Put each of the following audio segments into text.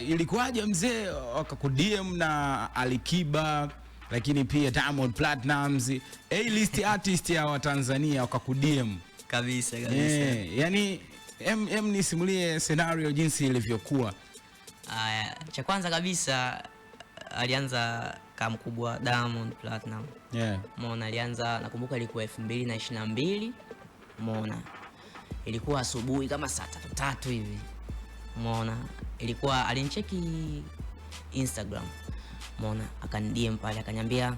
Ilikuwaje mzee wakakudm na Alikiba lakini pia Diamond Platnumz, A-list artist ya Watanzania wakakudm? Kabisa. Yani nisimulie scenario jinsi ilivyokuwa. Cha kwanza kabisa alianza kama mkubwa Diamond Platnumz. Umeona, alianza nakumbuka ilikuwa 2022. Umeona, ilikuwa asubuhi kama saa 3 hivi. Umeona, ilikuwa alinicheki Instagram. Umeona, akanidm pale akaniambia,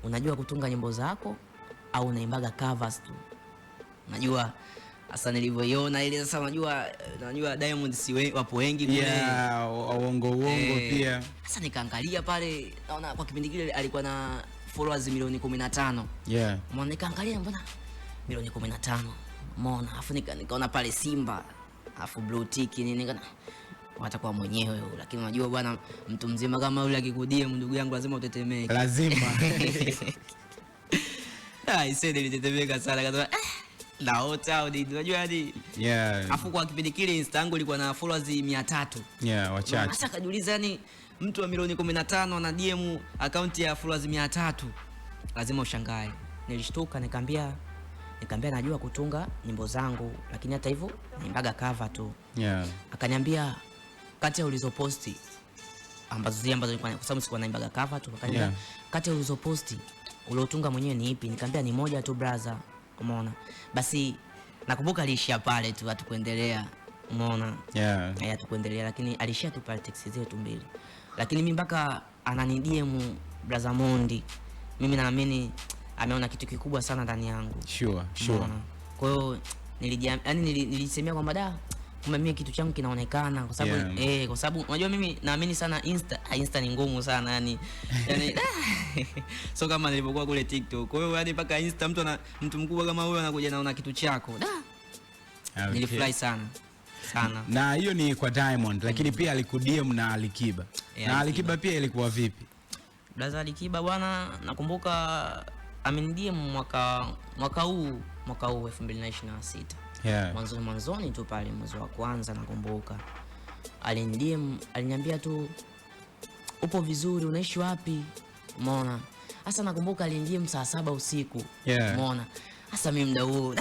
unajua kutunga nyimbo zako au unaimbaga covers tu? Unajua sasa nilivyoiona ile sasa, unajua Diamond si wapo wengi kule, uongo pia. Sasa nikaangalia pale, naona kwa kipindi kile alikuwa na followers milioni 15. Umeona, nikaangalia mbona milioni 15. Umeona, afu nikaona pale Simba afu Blue Tick nini, watakuwa mwenyewe huyo. Lakini unajua bwana, mtu mzima kama yule akikudia ndugu yangu lazima utetemeke, lazima. Isende nilitetemeka sana, kasema naota unajua hadi. Afu kwa kipindi kile Insta yangu ilikuwa na followers 300. Wachache. Sasa kajiuliza, yani mtu wa milioni 15 na DM account ya followers 300, lazima ushangae. Nilishtuka, nikamwambia najua kutunga nyimbo zangu, lakini hata hivyo naimbaga cover tu. Akaniambia, kati ya ulizoposti ambazo nilikuwa, kwa sababu sikuwa naimbaga cover tu, akaniambia kati ya ulizoposti uliotunga mwenyewe ni ipi? Nikamwambia ni moja tu brother. Umeona, basi nakumbuka alishia pale tu, hatukuendelea. Umeona, hatukuendelea, lakini alishia tu pale text zetu mbili. Lakini mimi mpaka ananidm brother Mondi, mimi naamini ameona kitu kikubwa sana ndani yangu. Sure. Kwa hiyo nilisemea kwamba kumbe mimi kitu changu kinaonekana, kwa sababu kwa sababu unajua mimi naamini sana Insta ni ngumu sana yani so kama nilipokuwa kule TikTok. Kwa hiyo hadi mpaka Insta mtu mkubwa kama huyo anakuja naona kitu chako. Nilifurahi sana. Na hiyo ni kwa Diamond, lakini pia alikudm na Alikiba. Na Alikiba pia ilikuwa vipi? Brother Alikiba bwana, nakumbuka amenidm mwaka huu 2026. Mwanzoni tu pale mwezi wa kwanza nakumbuka. Alinidim, aliniambia tu upo vizuri, unaishi wapi? Umeona? Sasa nakumbuka alinidim saa 7 usiku. Umeona? Sasa mimi muda huo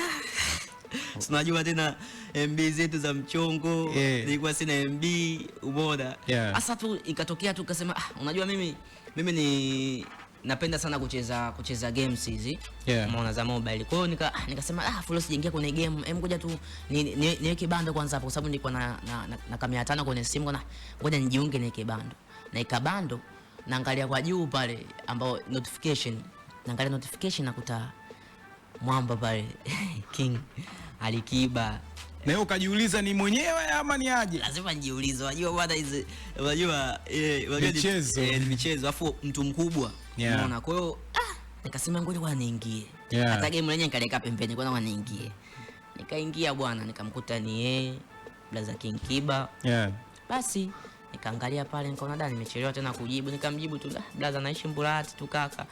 unajua tena MB zetu za mchongo, nilikuwa sina MB. Umeona? Sasa tu ikatokea tu kasema unajua mimi ni napenda sana kucheza games hizi. Umeona, za mobile. Kwa hiyo nikasema full sijaingia kwenye game, ngoja tu niweke bando kwanza hapo, kwa sababu nilikuwa na kama 500 kwenye simu, ngoja nijiunge niweke bando. Na ikabando, naangalia kwa juu pale ambao notification nakuta mwamba pale King Alikiba. Na wewe ukajiuliza ni mwenyewe ama ni aje? Lazima nijiulize, unajua bwana hizi, unajua michezo afu mtu mkubwa. Unaona, kwa hiyo nikasema ngoja bwana niingie. Hata game lenyewe nikaleka pembeni, kwa nini niingie. Nikaingia bwana, nikamkuta ni yeye Blaza King Kiba. Basi nikaangalia pale, nikaona nimechelewa tena kujibu, nikamjibu tu Blaza naishi Mburati tu kaka.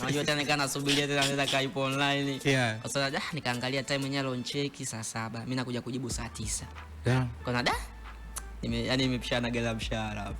Unajua tena nikaa nasubiria tena anaweza kaipo online. Kwa sababu nikaangalia time yenyewe aloncheki saa 7, mimi nakuja kujibu saa 9. Kuna yani nimepishana gala mshahara hapo.